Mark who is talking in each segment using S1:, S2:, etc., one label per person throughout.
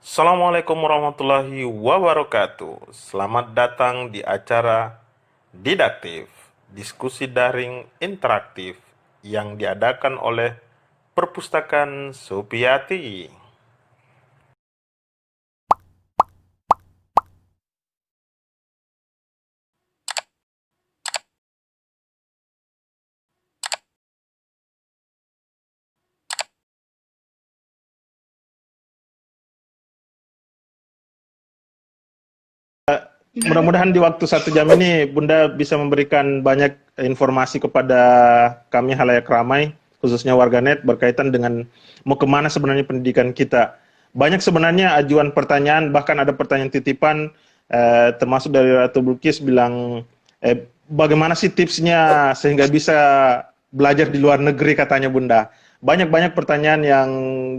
S1: Assalamualaikum warahmatullahi wabarakatuh. Selamat datang di acara Didaktif, diskusi daring interaktif yang diadakan oleh Perpustakaan Supiati. Mudah-mudahan di waktu 1 jam ini Bunda bisa memberikan banyak informasi kepada kami halayak ramai, khususnya warganet berkaitan dengan mau kemana sebenarnya pendidikan kita. Banyak sebenarnya ajuan pertanyaan, bahkan ada pertanyaan titipan, termasuk dari Ratu Bulkis bilang, bagaimana sih tipsnya sehingga bisa belajar di luar negeri katanya Bunda. Banyak-banyak pertanyaan yang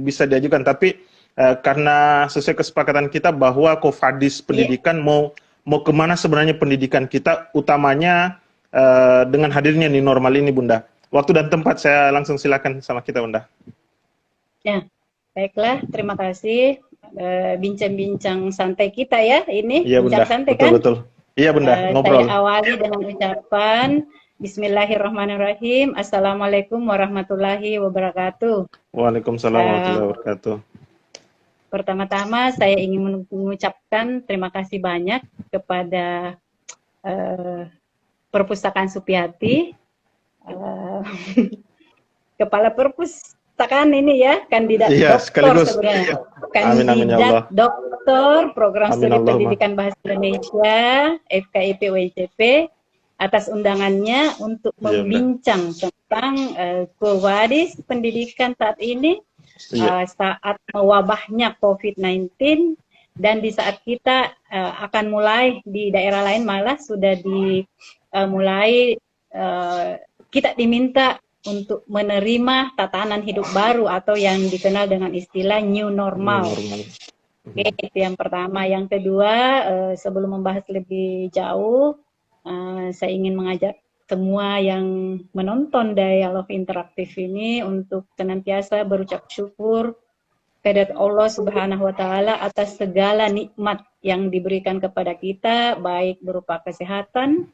S1: bisa diajukan, tapi karena sesuai kesepakatan kita bahwa Kofadis pendidikan mau kemana sebenarnya pendidikan kita, utamanya dengan hadirnya di normal ini, Bunda. Waktu dan tempat saya langsung silakan sama kita, Bunda.
S2: Ya, baiklah. Terima kasih bincang-bincang santai kita ya ini.
S1: Iya, Bunda.
S2: Bincang santai kan?
S1: Betul-betul. Iya, Bunda.
S2: Saya
S1: Ngobrol.
S2: awali dengan ucapan Bismillahirrahmanirrahim. Assalamualaikum warahmatullahi wabarakatuh.
S1: Waalaikumsalam warahmatullahi wabarakatuh.
S2: Pertama-tama saya ingin mengucapkan terima kasih banyak kepada Perpustakaan Supiati, Kepala Perpustakaan ini ya, kandidat
S1: Iya,
S2: doktor
S1: sekaligus.
S2: sebenarnya.
S1: Amin, amin, ya Allah.
S2: Kandidat doktor Program
S1: Amin,
S2: Studi
S1: Allahumma.
S2: Pendidikan Bahasa Indonesia FKIP WITP atas undangannya untuk
S1: Iya, Bunda.
S2: membincang tentang Quo-Vadis pendidikan saat ini,
S1: Iya.
S2: saat mewabahnya COVID-19, dan di saat kita akan mulai di daerah lain malah sudah dimulai kita diminta untuk menerima tatanan hidup baru atau yang dikenal dengan istilah new normal. Oke, itu yang pertama. Yang kedua, sebelum membahas lebih jauh, saya ingin mengajak semua yang menonton dialog interaktif ini untuk senantiasa berucap syukur kepada Allah Subhanahu wa Ta'ala atas segala nikmat yang diberikan kepada kita, baik berupa kesehatan,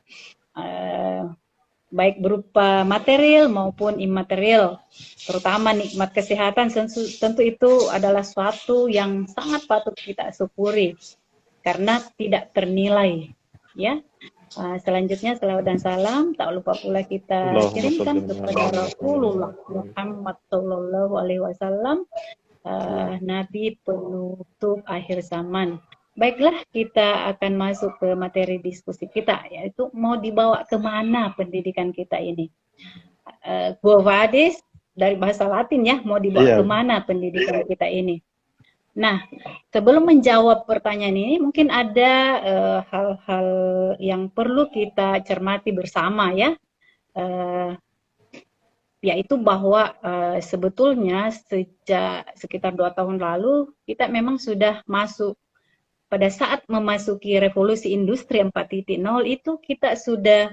S2: baik berupa material maupun imaterial. Terutama nikmat kesehatan tentu itu adalah suatu yang sangat patut kita syukuri karena tidak ternilai, ya. Selanjutnya selawat dan salam tak lupa pula kita kirimkan kepada Rasulullah Muhammad Sallallahu Alaihi Wasallam, Nabi penutup akhir zaman. Baiklah, kita akan masuk ke materi diskusi kita, yaitu mau dibawa kemana pendidikan kita ini. Quo Vadis dari bahasa Latin ya, mau dibawa kemana pendidikan kita ini. Nah, sebelum menjawab pertanyaan ini, mungkin ada hal-hal yang perlu kita cermati bersama ya, yaitu bahwa sebetulnya sejak sekitar 2 tahun lalu, kita memang sudah masuk. Pada saat memasuki revolusi industri 4.0 itu kita sudah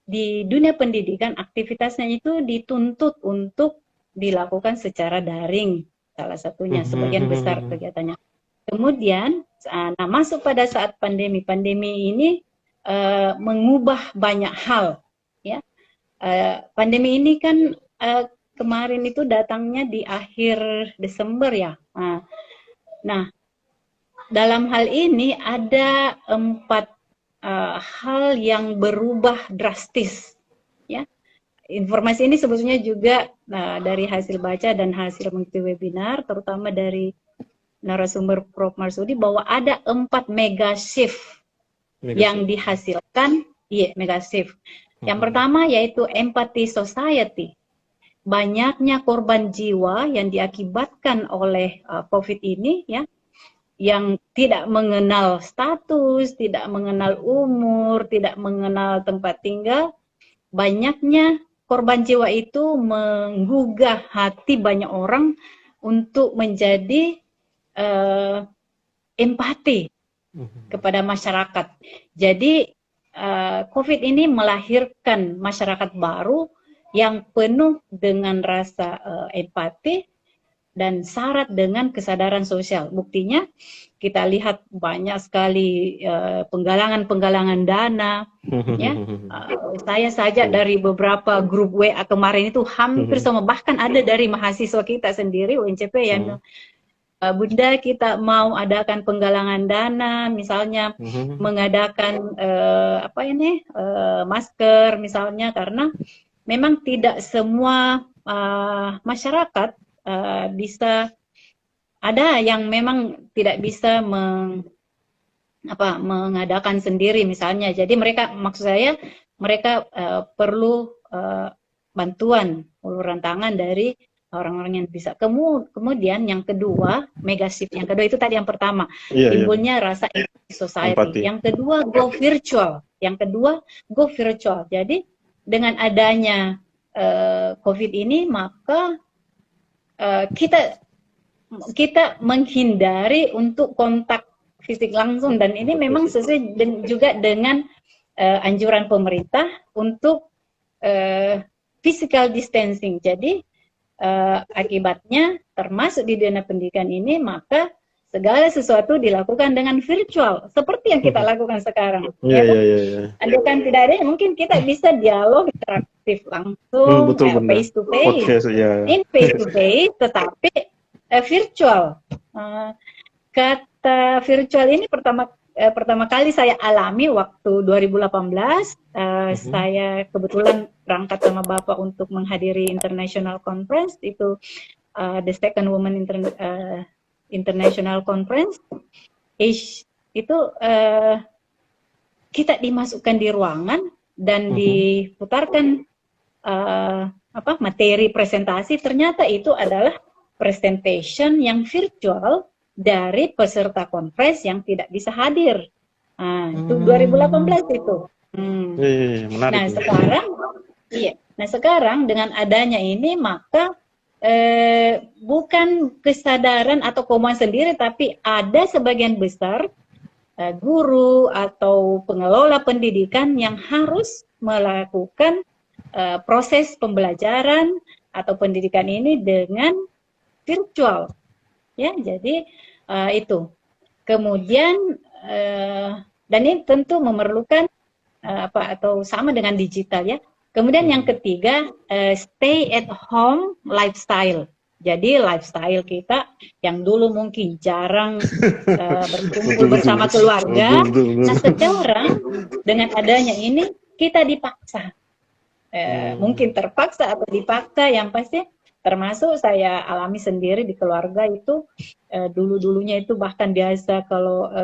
S2: di dunia pendidikan aktivitasnya itu dituntut untuk dilakukan secara daring, salah satunya sebagian besar kegiatannya. Kemudian masuk pada saat pandemi ini mengubah banyak hal ya. Pandemi ini kan kemarin itu datangnya di akhir Desember ya. Nah, dalam hal ini ada 4 hal yang berubah drastis, ya. Informasi ini sebetulnya juga dari hasil baca dan hasil mengikuti webinar, terutama dari narasumber Prof. Marsudi, bahwa ada 4 mega shift yang dihasilkan, mega shift. Yang pertama yaitu empathy society. Banyaknya korban jiwa yang diakibatkan oleh COVID ini, ya, yang tidak mengenal status, tidak mengenal umur, tidak mengenal tempat tinggal. Banyaknya korban jiwa itu menggugah hati banyak orang untuk menjadi empati kepada masyarakat. Jadi COVID ini melahirkan masyarakat baru yang penuh dengan rasa empati, dan syarat dengan kesadaran sosial. Buktinya kita lihat banyak sekali penggalangan-penggalangan dana, ya. Saya saja dari beberapa grup WA kemarin itu hampir semua, bahkan ada dari mahasiswa kita sendiri UNCP yang Bunda, kita mau adakan penggalangan dana, misalnya mengadakan masker misalnya, karena memang tidak semua masyarakat bisa, ada yang memang tidak bisa mengadakan sendiri misalnya. Jadi maksud saya mereka perlu bantuan uluran tangan dari orang-orang yang bisa. Kemudian yang kedua, megashift. Yang kedua itu tadi yang pertama, timbulnya rasa society.
S1: Empati.
S2: Yang kedua, go virtual. Jadi dengan adanya COVID ini, maka kita menghindari untuk kontak fisik langsung, dan ini memang sesuai juga dengan anjuran pemerintah untuk physical distancing. Jadi akibatnya termasuk di dunia pendidikan ini, maka segala sesuatu dilakukan dengan virtual seperti yang kita lakukan sekarang. Adukan tidak ada, mungkin kita bisa dialog interaktif langsung, face to face, face to face, tetapi virtual. Kata virtual ini pertama kali saya alami waktu 2018. Saya kebetulan berangkat sama Bapak untuk menghadiri International Conference, itu the Second Women International Conference. Itu kita dimasukkan di ruangan dan diputarkan materi presentasi. Ternyata itu adalah presentation yang virtual dari peserta konferensi yang tidak bisa hadir. Itu 2018 itu.
S1: Menarik.
S2: Nah sekarang dengan adanya ini, maka bukan kesadaran atau kemauan sendiri, tapi ada sebagian besar guru atau pengelola pendidikan yang harus melakukan proses pembelajaran atau pendidikan ini dengan virtual, ya. Jadi itu. Kemudian dan ini tentu memerlukan atau sama dengan digital, ya. Kemudian yang ketiga, stay at home lifestyle. Jadi lifestyle kita yang dulu mungkin jarang berkumpul bersama keluarga, nah sekarang dengan adanya ini kita dipaksa, mungkin terpaksa atau dipaksa, yang pasti termasuk saya alami sendiri di keluarga itu. Dulu-dulunya itu bahkan biasa kalau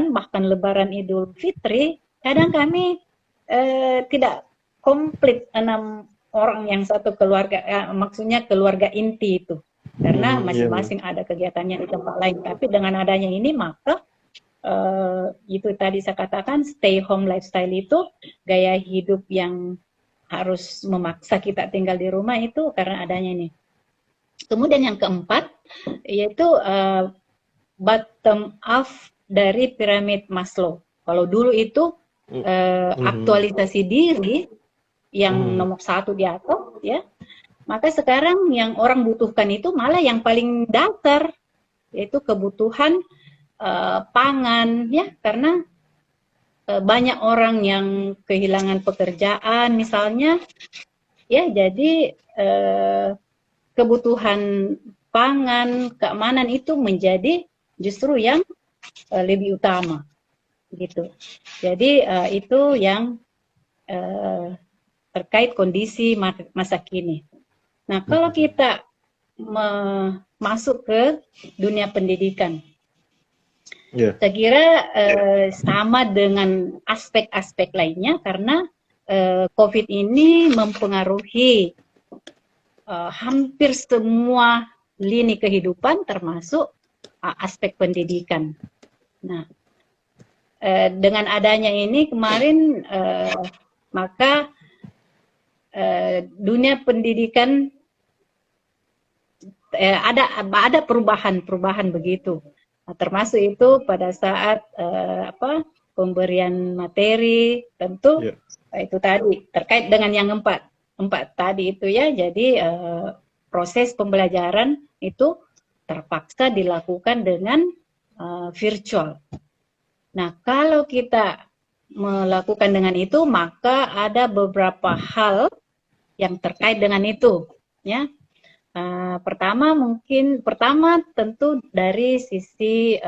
S2: bahkan lebaran Idul Fitri, kadang kami tidak komplit 6 orang yang satu keluarga, maksudnya keluarga inti itu, karena masing-masing ada kegiatannya di tempat lain. Tapi dengan adanya ini, maka itu tadi saya katakan stay home lifestyle itu gaya hidup yang harus memaksa kita tinggal di rumah itu karena adanya ini. Kemudian yang keempat yaitu bottom up dari piramid Maslow. Kalau dulu itu aktualisasi diri yang nomor 1 di atas, ya. Maka sekarang yang orang butuhkan itu malah yang paling dasar, yaitu kebutuhan pangan, ya, karena banyak orang yang kehilangan pekerjaan misalnya, ya. Jadi kebutuhan pangan, keamanan itu menjadi justru yang lebih utama, gitu. Jadi itu yang terkait kondisi masa kini. Nah, kalau kita masuk ke dunia pendidikan, saya kira sama dengan aspek-aspek lainnya, karena COVID ini mempengaruhi hampir semua lini kehidupan, termasuk aspek pendidikan. Nah, dengan adanya ini kemarin, maka dunia pendidikan ada perubahan begitu. Nah, termasuk itu pada saat pemberian materi, tentu itu tadi terkait dengan yang empat tadi itu, ya. Jadi proses pembelajaran itu terpaksa dilakukan dengan virtual. Nah, kalau kita melakukan dengan itu, maka ada beberapa hal yang terkait dengan itu, ya. Pertama tentu dari sisi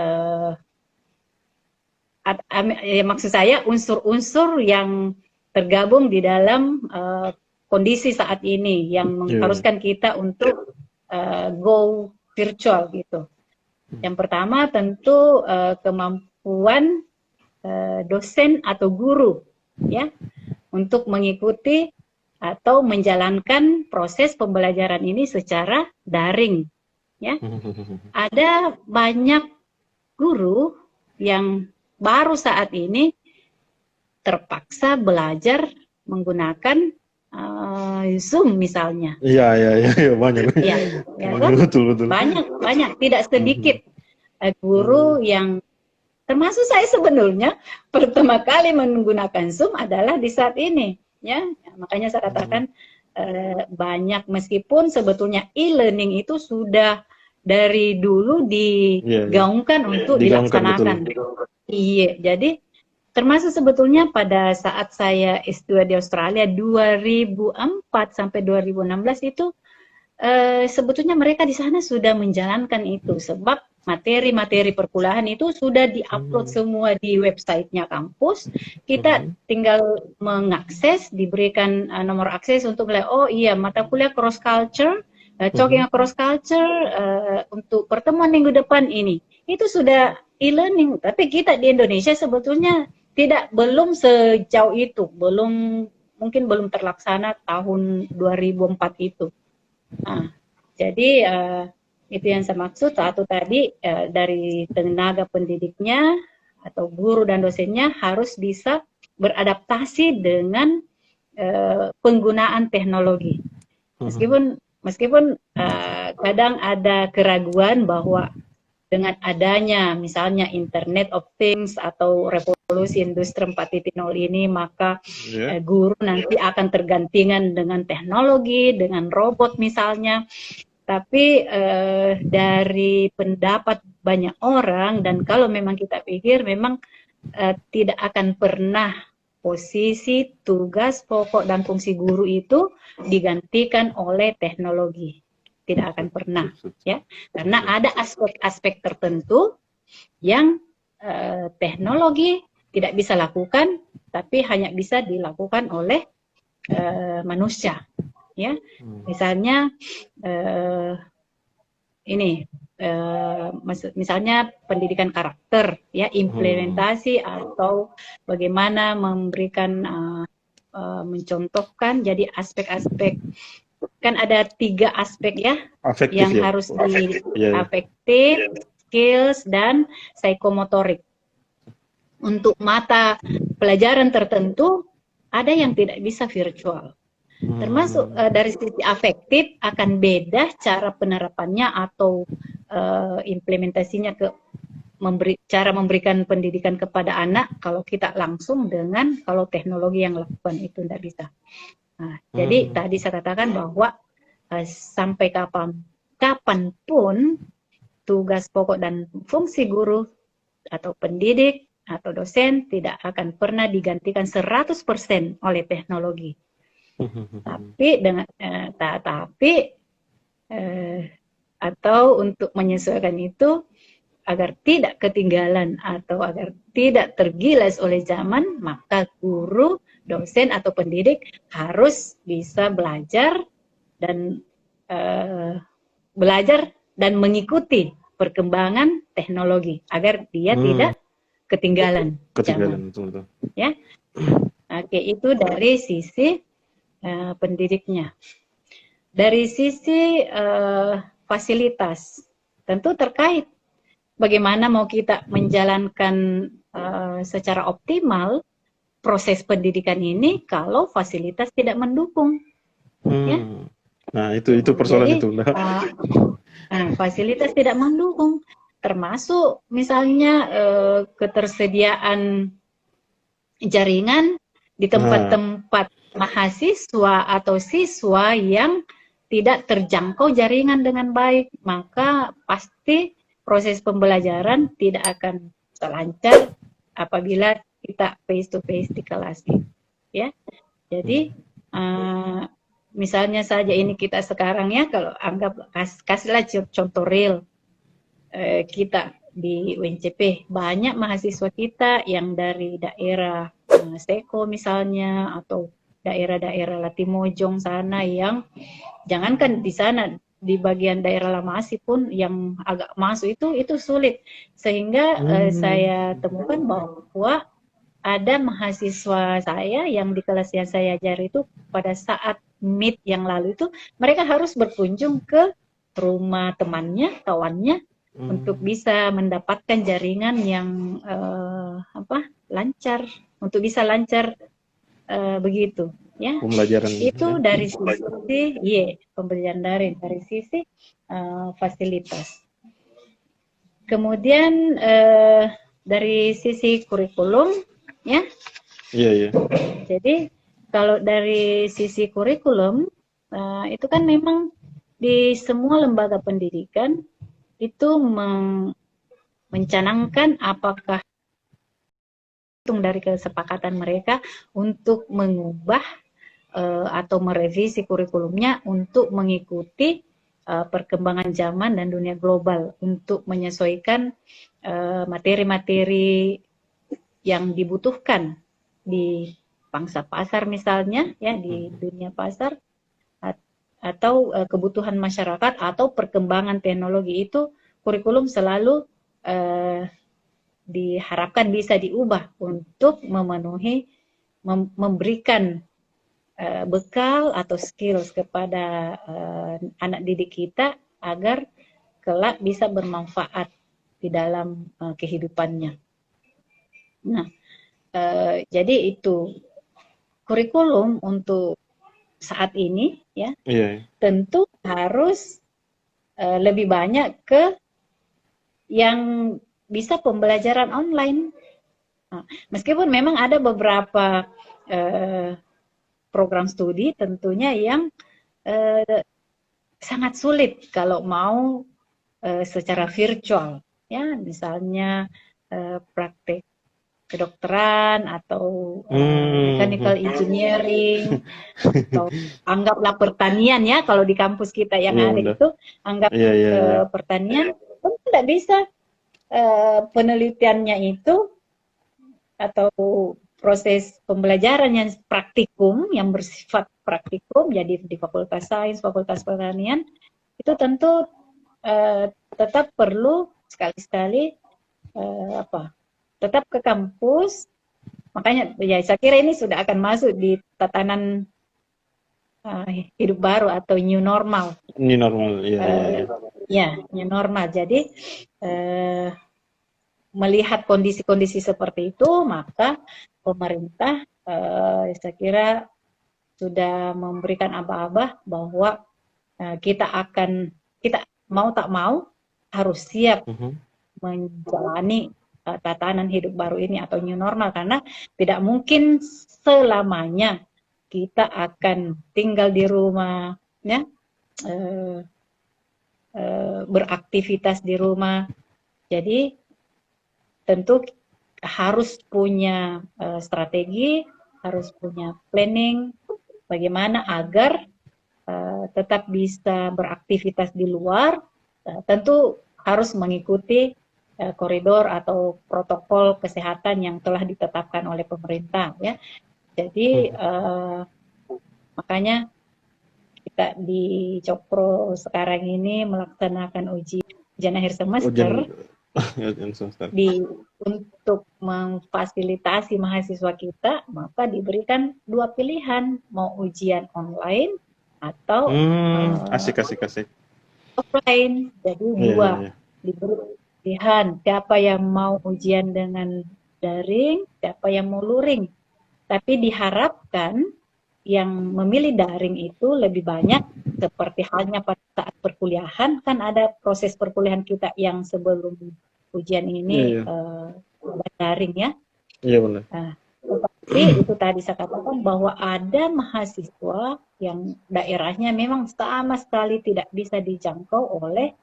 S2: maksud saya unsur-unsur yang tergabung di dalam kondisi saat ini yang mengharuskan kita untuk go virtual gitu. Yang pertama tentu kemampuan dosen atau guru, ya, untuk mengikuti atau menjalankan proses pembelajaran ini secara daring, ya. Ada banyak guru yang baru saat ini terpaksa belajar menggunakan Zoom misalnya.
S1: Iya, banyak.
S2: Ya,
S1: Banyak, betul.
S2: Banyak, tidak sedikit guru yang termasuk saya sebenarnya pertama kali menggunakan Zoom adalah di saat ini, ya. Makanya saya katakan banyak, meskipun sebetulnya e-learning itu sudah dari dulu digaungkan untuk dilaksanakan. Iya, jadi termasuk sebetulnya pada saat saya S2 di Australia 2004 sampai 2016 itu sebetulnya mereka di sana sudah menjalankan itu, sebab materi-materi perkuliahan itu sudah diupload semua di websitenya kampus. Kita tinggal mengakses, diberikan nomor akses untuk melihat, oh iya, mata kuliah cross culture, talking cross culture untuk pertemuan minggu depan ini. Itu sudah e-learning, tapi kita di Indonesia sebetulnya belum sejauh itu, mungkin belum terlaksana tahun 2004 itu. Nah, jadi itu yang saya maksud. Satu tadi dari tenaga pendidiknya atau guru dan dosennya harus bisa beradaptasi dengan penggunaan teknologi. Meskipun kadang ada keraguan bahwa dengan adanya misalnya Internet of Things atau revolusi industri 4.0 ini, maka guru nanti akan tergantikan dengan teknologi, dengan robot misalnya. Tapi dari pendapat banyak orang, dan kalau memang kita pikir, memang tidak akan pernah posisi, tugas, pokok, dan fungsi guru itu digantikan oleh teknologi. Tidak akan pernah, ya, karena ada aspek-aspek tertentu yang teknologi tidak bisa lakukan, tapi hanya bisa dilakukan oleh manusia, ya. Misalnya misalnya pendidikan karakter, ya, implementasi atau bagaimana memberikan mencontohkan, jadi aspek-aspek. Kan ada 3 aspek, ya, afektif, yang harus afektif, skills, dan psikomotorik. Untuk mata pelajaran tertentu ada yang tidak bisa virtual. Termasuk dari sisi afektif akan beda cara penerapannya atau implementasinya cara memberikan pendidikan kepada anak kalau kita langsung dengan kalau teknologi yang lakukan itu tidak bisa. Nah, jadi tadi saya katakan bahwa sampai kapanpun tugas pokok dan fungsi guru atau pendidik atau dosen tidak akan pernah digantikan 100% oleh teknologi. Atau untuk menyesuaikan itu agar tidak ketinggalan atau agar tidak tergilas oleh zaman, maka guru, dosen atau pendidik harus bisa belajar dan mengikuti perkembangan teknologi agar dia tidak ketinggalan zaman.
S1: Betul.
S2: Ya, oke, itu dari sisi pendidiknya. Dari sisi fasilitas, tentu terkait bagaimana mau kita menjalankan secara optimal proses pendidikan ini kalau fasilitas tidak mendukung. Ya?
S1: Nah, itu persoalan. Jadi, itu.
S2: Fasilitas tidak mendukung, termasuk misalnya ketersediaan jaringan di tempat-tempat mahasiswa atau siswa yang tidak terjangkau jaringan dengan baik, maka pasti proses pembelajaran tidak akan lancar apabila kita face to face di kelas gitu, ya. Jadi misalnya saja ini kita sekarang ya, kalau anggap kasihlah contoh real, kita di UNCP banyak mahasiswa kita yang dari daerah Seko misalnya, atau daerah-daerah Latimojong sana, yang jangankan di sana, di bagian daerah Lamasi pun yang agak masuk itu sulit, sehingga saya temukan bahwa ada mahasiswa saya yang di kelas yang saya ajari itu pada saat meet yang lalu itu mereka harus berkunjung ke rumah temannya, kawannya, untuk bisa mendapatkan jaringan yang lancar, untuk bisa lancar begitu, ya.
S1: Pembelajaran
S2: Itu dari sisi pembelajaran daring, dari sisi fasilitas. Kemudian dari sisi kurikulum, ya.
S1: Iya.
S2: Jadi kalau dari sisi kurikulum itu kan memang di semua lembaga pendidikan itu mencanangkan apakah dari kesepakatan mereka untuk mengubah atau merevisi kurikulumnya untuk mengikuti perkembangan zaman dan dunia global, untuk menyesuaikan materi-materi yang dibutuhkan di pangsa pasar misalnya, ya, di dunia pasar, atau kebutuhan masyarakat atau perkembangan teknologi. Itu kurikulum selalu diharapkan bisa diubah untuk memenuhi, memberikan bekal atau skills kepada anak didik kita agar kelak bisa bermanfaat di dalam kehidupannya. Nah, jadi itu kurikulum untuk saat ini, ya. Tentu harus lebih banyak ke yang bisa pembelajaran online. Meskipun memang ada beberapa program studi tentunya yang sangat sulit kalau mau secara virtual, ya, misalnya praktek kedokteran atau mechanical engineering, atau anggaplah pertanian, ya, kalau di kampus kita yang ada itu anggap pertanian, tidak bisa penelitiannya itu atau proses pembelajaran yang praktikum, yang bersifat praktikum, jadi di Fakultas Sains, Fakultas Pertanian, itu tentu tetap perlu sekali-sekali tetap ke kampus. Makanya ya saya kira ini sudah akan masuk di tatanan hidup baru atau new normal.
S1: New normal,
S2: ya, new normal. Jadi melihat kondisi-kondisi seperti itu, maka pemerintah saya kira sudah memberikan aba-aba bahwa kita mau tak mau harus siap menjalani tatanan hidup baru ini atau new normal, karena tidak mungkin selamanya kita akan tinggal di rumah, ya, beraktivitas di rumah. Jadi tentu harus punya strategi, harus punya planning bagaimana agar tetap bisa beraktivitas di luar. Tentu harus mengikuti koridor atau protokol kesehatan yang telah ditetapkan oleh pemerintah, ya. Jadi makanya kita di Cokro sekarang ini melaksanakan ujian akhir semester. Untuk memfasilitasi mahasiswa kita, maka diberikan dua pilihan, mau ujian online atau
S1: asik.
S2: offline. Jadi dua diberi pilihan, siapa yang mau ujian dengan daring, siapa yang mau luring. Tapi diharapkan yang memilih daring itu lebih banyak, seperti halnya pada saat perkuliahan, kan ada proses perkuliahan kita yang sebelum ujian ini daring, ya.
S1: Iya benar.
S2: Nah, Tapi itu tadi saya katakan bahwa ada mahasiswa yang daerahnya memang sama sekali tidak bisa dijangkau oleh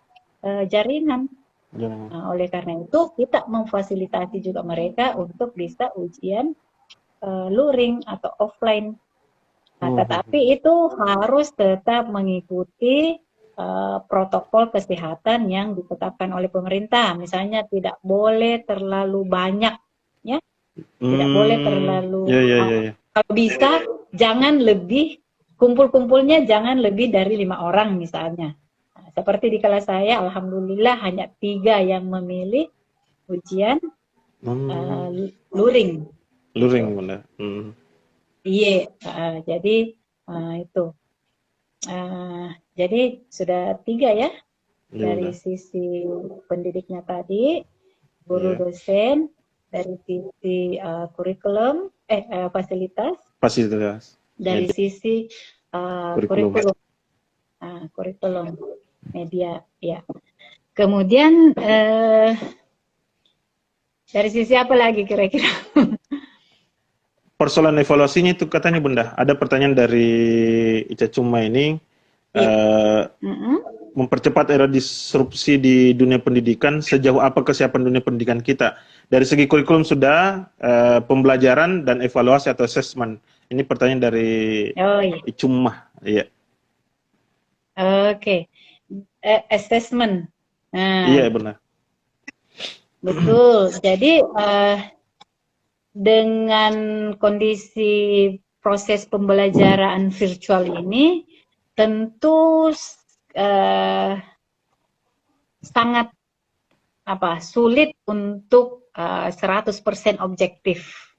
S2: jaringan. Nah, oleh karena itu kita memfasilitasi juga mereka untuk bisa ujian luring atau offline. Nah, tetapi itu harus tetap mengikuti protokol kesehatan yang ditetapkan oleh pemerintah. Misalnya tidak boleh terlalu banyak, ya, tidak boleh terlalu. Kalau bisa jangan lebih kumpul-kumpulnya jangan lebih dari 5 orang misalnya. Nah, seperti di kelas saya, alhamdulillah hanya 3 yang memilih ujian luring.
S1: Luring, Bunda.
S2: Iya, jadi itu. Jadi sudah 3 ya, dari sisi pendidiknya tadi, guru dosen, dari sisi kurikulum, fasilitas, dari sisi kurikulum, kurikulum media, ya. Kemudian dari sisi apa lagi kira-kira?
S1: Persoalan evaluasinya itu katanya Bunda, ada pertanyaan dari Ica Cuma ini, mempercepat era disrupsi di dunia pendidikan, sejauh apa kesiapan dunia pendidikan kita? Dari segi kurikulum sudah, pembelajaran dan evaluasi atau assessment. Ini pertanyaan dari Icumah. Iya.
S2: Oke. Assessment. Nah,
S1: iya, benar.
S2: Betul. Jadi, dengan kondisi proses pembelajaran virtual ini, tentu sangat sulit untuk 100% objektif.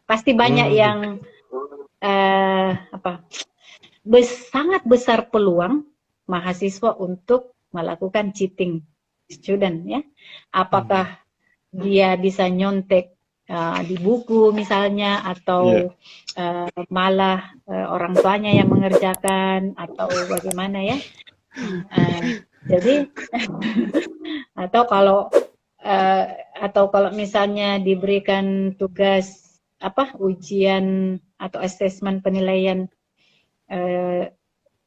S2: Pasti banyak yang sangat besar peluang mahasiswa untuk melakukan cheating student, ya. Apakah dia bisa nyontek di buku misalnya, atau malah orang tuanya yang mengerjakan, atau bagaimana, ya. Jadi atau kalau misalnya diberikan tugas ujian atau asesmen penilaian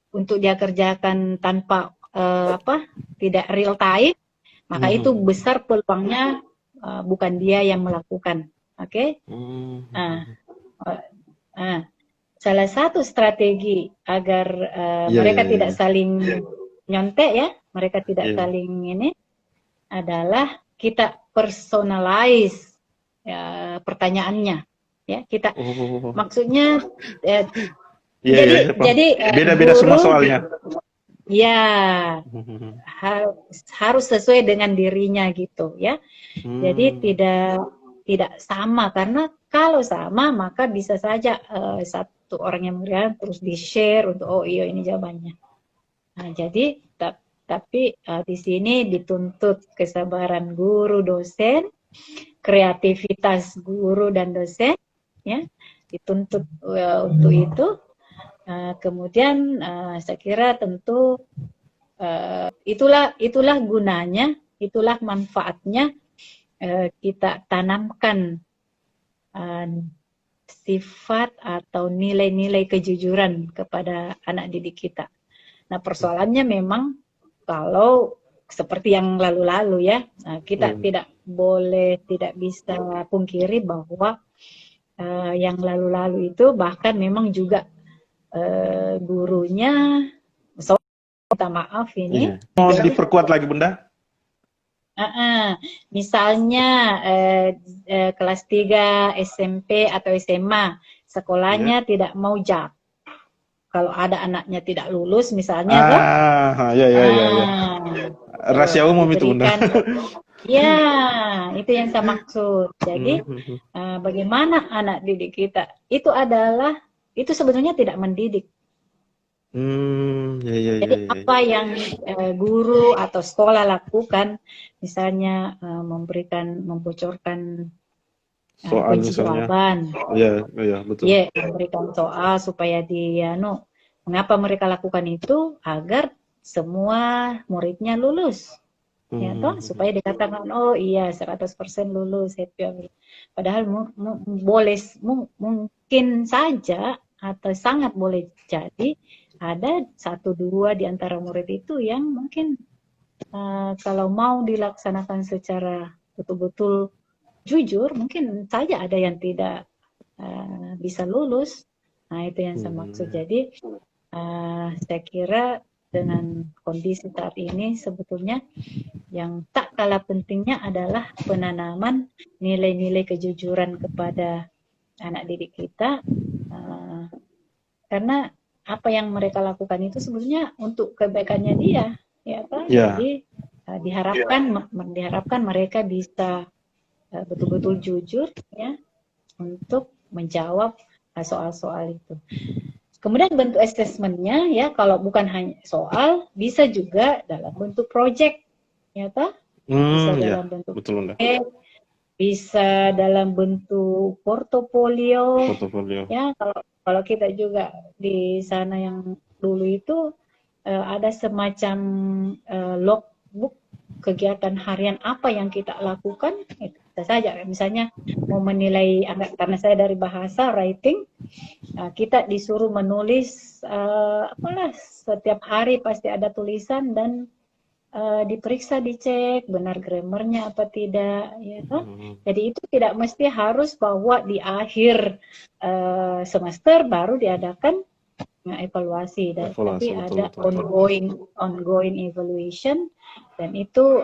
S2: untuk dia kerjakan tanpa tidak real time, maka itu besar peluangnya bukan dia yang melakukan. Oke? Salah satu strategi agar mereka tidak saling nyontek, ya, mereka tidak saling ini, adalah kita personalize pertanyaannya, ya. Kita maksudnya jadi beda-beda semua soalnya. Ya, harus sesuai dengan dirinya gitu, ya. Jadi tidak sama, karena kalau sama maka bisa saja satu orang yang mengerjakan terus di-share untuk iya ini jawabannya. Nah, jadi tapi di sini dituntut kesabaran guru dosen, kreativitas guru dan dosen, ya, dituntut untuk itu. Kemudian saya kira tentu itulah gunanya, itulah manfaatnya kita tanamkan sifat atau nilai-nilai kejujuran kepada anak didik kita. Nah, persoalannya memang kalau seperti yang lalu-lalu, ya, kita tidak bisa pungkiri bahwa yang lalu-lalu itu bahkan memang juga gurunya, minta maaf ini.
S1: Mau diperkuat lagi, Bunda?
S2: Misalnya kelas 3 SMP atau SMA, sekolahnya tidak mau JAP. Kalau ada anaknya tidak lulus misalnya,
S1: rahasia umum itu, Bunda.
S2: Ya, itu yang saya maksud. Jadi bagaimana anak didik kita itu sebenarnya tidak mendidik. Jadi apa yang guru atau sekolah lakukan, misalnya membocorkan kunci jawaban,
S1: betul.
S2: memberikan soal supaya mengapa mereka lakukan itu? Agar semua muridnya lulus. ya toh, supaya dikatakan oh iya 100% lulus happy. Padahal mungkin saja atau sangat boleh jadi ada satu dua di antara murid itu yang mungkin kalau mau dilaksanakan secara betul-betul jujur, mungkin saja ada yang tidak bisa lulus. Nah, itu yang saya maksud. Jadi saya kira dengan kondisi saat ini sebetulnya yang tak kalah pentingnya adalah penanaman nilai-nilai kejujuran kepada anak didik kita, karena apa yang mereka lakukan itu sebetulnya untuk kebaikannya dia, ya kan?
S1: Ya.
S2: Jadi diharapkan mereka bisa betul-betul jujur ya untuk menjawab soal-soal itu. Kemudian bentuk asesmennya ya, kalau bukan hanya soal, bisa juga dalam bentuk project, ya toh? Bisa dalam bentuk project, bisa dalam bentuk portofolio. Ya, kalau kita juga di sana yang dulu itu ada semacam logbook kegiatan harian apa yang kita lakukan, itu saja. Misalnya mau menilai, karena saya dari bahasa writing, kita disuruh menulis apalah, setiap hari pasti ada tulisan dan diperiksa, dicek benar grammarnya apa tidak, ya kan? Jadi itu tidak mesti harus bahwa di akhir semester baru diadakan evaluasi, tapi ada ongoing evaluation, dan itu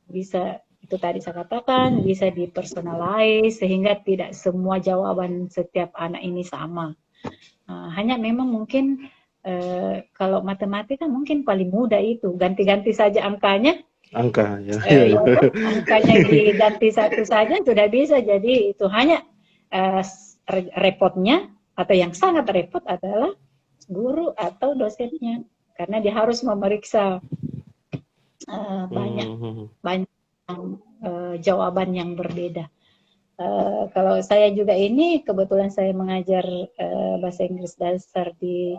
S2: bisa, itu tadi saya katakan, bisa dipersonalize sehingga tidak semua jawaban setiap anak ini sama. Hanya memang mungkin kalau matematika mungkin paling mudah itu, ganti-ganti saja angkanya. Ya, angkanya diganti satu saja sudah bisa. Jadi itu hanya repotnya atau yang sangat repot adalah guru atau dosennya, karena dia harus memeriksa banyak jawaban yang berbeda. Kalau saya juga ini kebetulan saya mengajar bahasa Inggris dasar di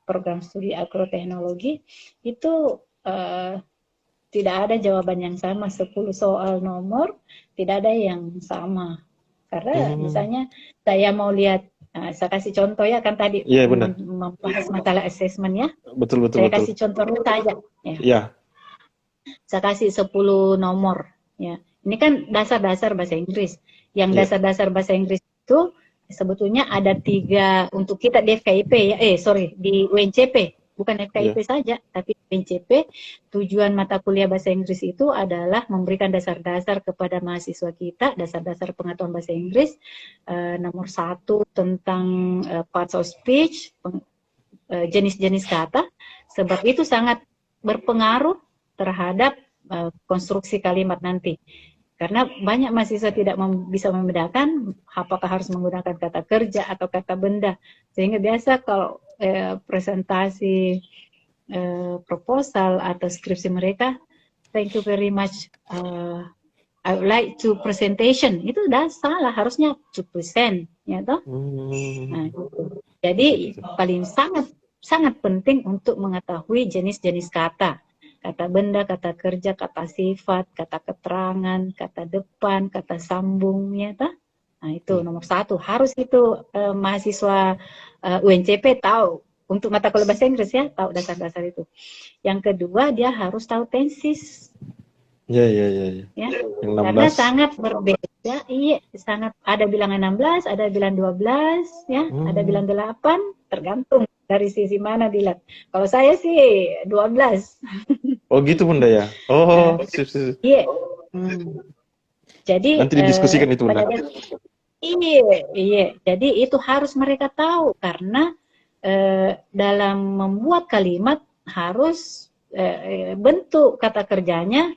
S2: program studi agroteknologi, itu tidak ada jawaban yang sama, 10 soal nomor tidak ada yang sama. Karena misalnya saya mau lihat, saya kasih contoh ya, kan tadi membahas masalah assessment ya.
S1: Betul.
S2: Saya kasih contoh saja ya. Saya kasih 10 nomor ya. Ini kan dasar-dasar bahasa Inggris. Yang dasar-dasar bahasa Inggris itu sebetulnya ada 3 untuk kita di FKIP ya. Di UNCP. Bukan FKIP saja, tapi UNCP. Tujuan mata kuliah bahasa Inggris itu adalah memberikan dasar-dasar kepada mahasiswa kita, dasar-dasar pengetahuan bahasa Inggris. Nomor 1 tentang parts of speech, jenis-jenis kata, sebab itu sangat berpengaruh terhadap konstruksi kalimat nanti. Karena banyak mahasiswa tidak bisa membedakan apakah harus menggunakan kata kerja atau kata benda. Sehingga biasa kalau presentasi proposal atau skripsi mereka, thank you very much, I would like to presentation, itu udah salah, harusnya to present, ya toh? Nah, jadi paling sangat penting untuk mengetahui jenis-jenis kata benda, kata kerja, kata sifat, kata keterangan, kata depan, kata sambung, ya toh? Nah, itu nomor 1, harus itu mahasiswa UNCP tahu. Untuk mata kuliah bahasa Inggris ya, tahu dasar-dasar itu. Yang kedua, dia harus tahu tenses. Ya. Yang 16. Karena sangat berbeda. Iya, sangat, ada bilang 16, ada bilang 12, ya, ada bilang 8, tergantung dari sisi mana dilihat. Kalau saya sih 12.
S1: Oh gitu Bunda ya. Oh, sip.
S2: Iya. Jadi
S1: nanti didiskusikan itu Bunda.
S2: Iya. Jadi itu harus mereka tahu, karena dalam membuat kalimat harus bentuk kata kerjanya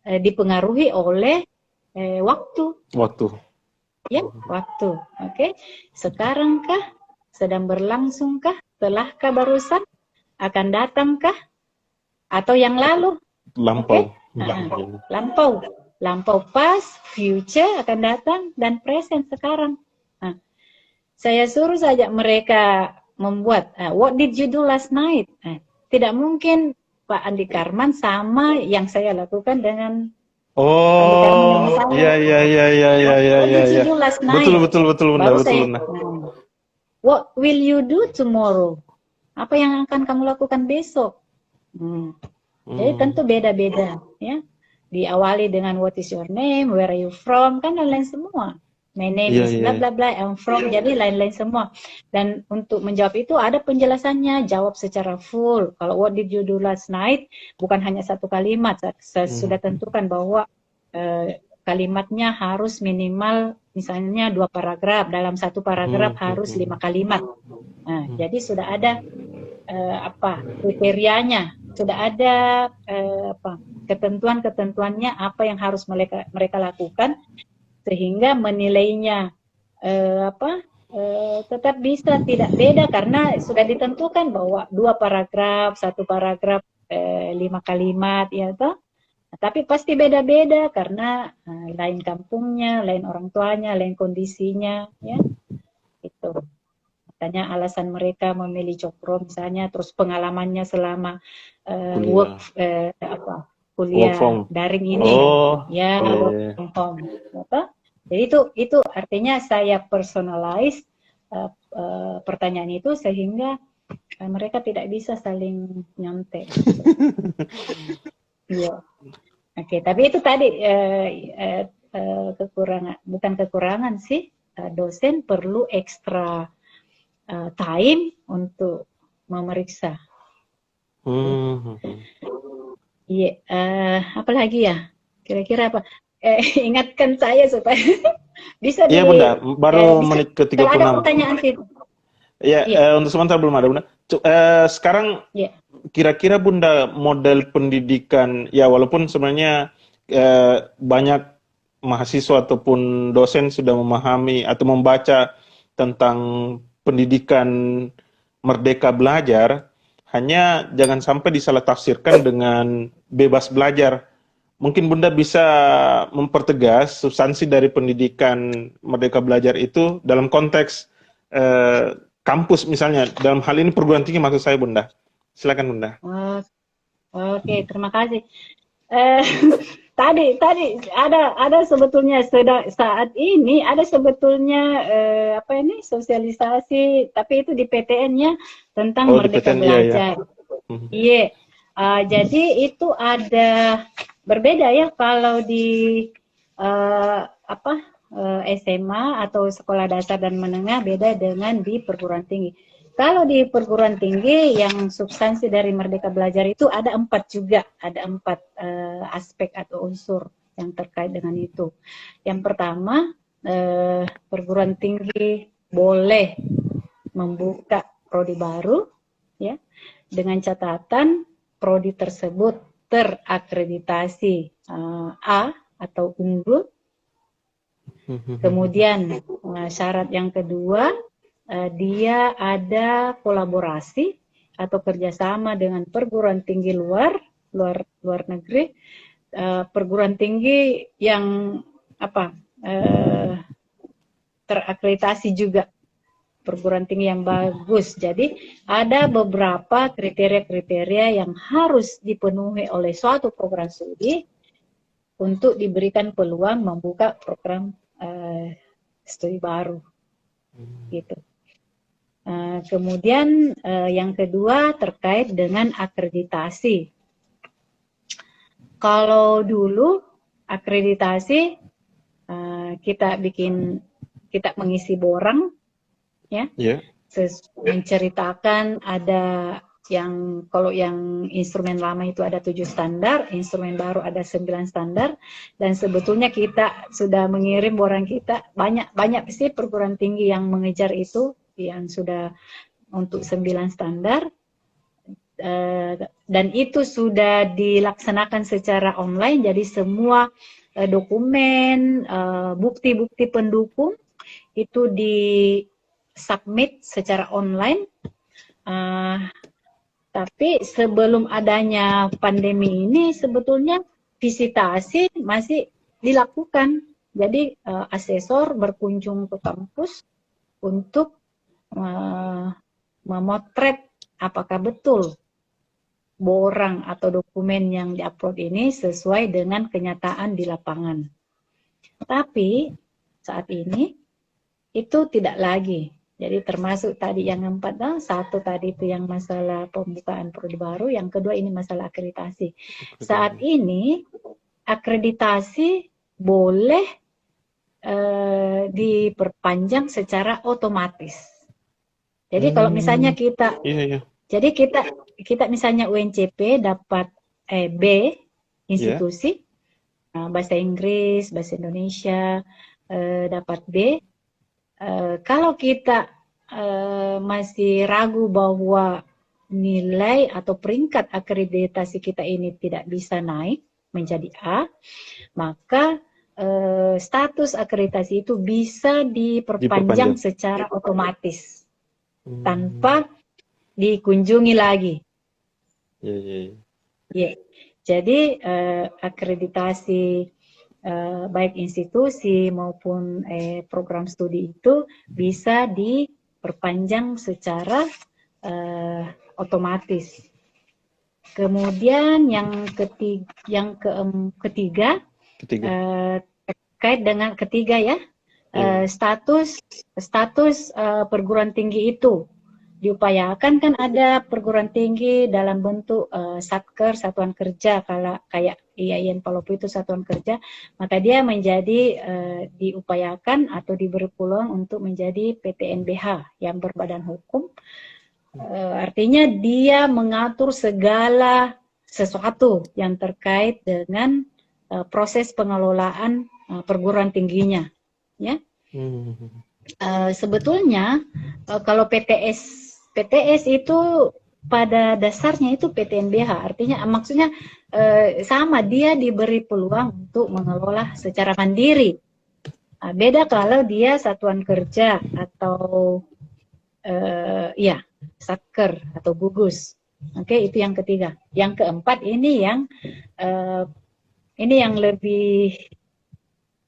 S2: dipengaruhi oleh waktu. Ya, waktu. Oke. Sekarangkah? Sedang berlangsungkah? Telahkah barusan? Akan datangkah? Atau yang lalu?
S1: Lampau.
S2: Lampau, past, future akan datang, dan present sekarang. Nah, saya suruh saja mereka membuat what did you do last night? Tidak mungkin Pak Andi Karman sama yang saya lakukan dengan Pak Andi Karman dengan
S1: Oh,
S2: saya.
S1: iya iya iya iya iya iya
S2: What
S1: iya.
S2: did you
S1: Iya.
S2: do last
S1: Betul
S2: night?
S1: betul betul Bunda,
S2: Baru
S1: betul
S2: saya,
S1: Bunda.
S2: what will you do tomorrow? Apa yang akan kamu lakukan besok? Jadi tentu beda-beda, ya. Diawali dengan what is your name, where are you from, kan lain-lain semua. My name
S1: Iya
S2: is
S1: iya.
S2: bla bla bla, I'm from, jadi lain-lain semua. Dan untuk menjawab itu ada penjelasannya, jawab secara full. Kalau what did you do last night, bukan hanya satu kalimat. Saya sudah tentukan bahwa kalimatnya harus minimal misalnya 2 paragraf, dalam satu paragraf harus 5 kalimat. Nah, jadi sudah ada kriterianya, sudah ada ketentuan-ketentuannya apa yang harus mereka lakukan sehingga menilainya tetap bisa tidak beda karena sudah ditentukan bahwa 2 paragraf, 1 paragraf 5 kalimat ya toh. Tapi pasti beda-beda karena lain kampungnya, lain orang tuanya, lain kondisinya ya. Itu. Makanya alasan mereka memilih Cokro misalnya, terus pengalamannya selama kuliah daring ini, work from home. Jadi itu artinya saya personalize pertanyaan itu sehingga mereka tidak bisa saling nyontek. Iya. Oke, tapi itu tadi kekurangan, bukan kekurangan sih, dosen perlu ekstra time untuk memeriksa. Iya, apalagi ya? Kira-kira apa? Ingatkan saya supaya bisa
S1: Iya Bunda, baru menit ke 36.
S2: Kalau ada pertanyaan sih.
S1: Iya, untuk sementara belum ada Bunda. Sekarang kira-kira Bunda model pendidikan, ya walaupun sebenarnya banyak mahasiswa ataupun dosen sudah memahami atau membaca tentang pendidikan merdeka belajar, hanya jangan sampai disalah tafsirkan dengan bebas belajar. Mungkin Bunda bisa mempertegas substansi dari pendidikan merdeka belajar itu dalam konteks kampus misalnya, dalam hal ini perguruan tinggi maksud saya Bunda. Silakan Bunda.
S2: Oke, terima kasih. Tadi ada sebetulnya saat ini ada sebetulnya sosialisasi, tapi itu di PTN-nya tentang merdeka belajar. Iya. Jadi itu ada berbeda ya kalau di SMA atau sekolah dasar dan menengah, beda dengan di perguruan tinggi. Kalau di perguruan tinggi yang substansi dari merdeka belajar itu ada 4 juga, ada 4 aspek atau unsur yang terkait dengan itu. Yang pertama, perguruan tinggi boleh membuka prodi baru, ya, dengan catatan prodi tersebut terakreditasi A atau unggul. Kemudian syarat yang kedua, dia ada kolaborasi atau kerjasama dengan perguruan tinggi luar negeri, perguruan tinggi yang terakreditasi juga, perguruan tinggi yang bagus. Jadi ada beberapa kriteria-kriteria yang harus dipenuhi oleh suatu program studi untuk diberikan peluang membuka program studi baru, gitu. Kemudian yang kedua terkait dengan akreditasi. Kalau dulu akreditasi kita mengisi borang, ya, menceritakan ada yang, kalau yang instrumen lama itu ada 7 standar, instrumen baru ada 9 standar, dan sebetulnya kita sudah mengirim borang kita, banyak sih perguruan tinggi yang mengejar itu, yang sudah untuk 9 standar, dan itu sudah dilaksanakan secara online, jadi semua dokumen, bukti-bukti pendukung itu di-submit secara online. Tapi sebelum adanya pandemi ini sebetulnya visitasi masih dilakukan. Jadi asesor berkunjung ke kampus untuk memotret apakah betul borang atau dokumen yang diupload ini sesuai dengan kenyataan di lapangan. Tapi saat ini itu tidak lagi. Jadi termasuk tadi yang 4, satu tadi itu yang masalah pembukaan prodi baru, yang kedua ini masalah akreditasi. Saat ini akreditasi boleh diperpanjang secara otomatis. Jadi kalau misalnya kita, jadi kita misalnya UNCP dapat B institusi, bahasa Inggris, bahasa Indonesia, dapat B. Kalau kita masih ragu bahwa nilai atau peringkat akreditasi kita ini tidak bisa naik menjadi A, maka status akreditasi itu bisa diperpanjang secara otomatis tanpa dikunjungi lagi. Jadi akreditasi baik institusi maupun program studi itu bisa diperpanjang secara otomatis. Kemudian yang ketiga terkait dengan status perguruan tinggi itu diupayakan, kan ada perguruan tinggi dalam bentuk satker, satuan kerja, kalau kayak IAIN Palopo itu satuan kerja, maka dia menjadi diupayakan atau diberi peluang untuk menjadi PTNBH yang berbadan hukum. Artinya dia mengatur segala sesuatu yang terkait dengan proses pengelolaan perguruan tingginya, ya. Sebetulnya kalau PTS itu pada dasarnya itu PTNBH, artinya maksudnya sama, dia diberi peluang untuk mengelola secara mandiri. Beda kalau dia satuan kerja atau satker atau gugus. Oke, itu yang ketiga. Yang keempat ini yang lebih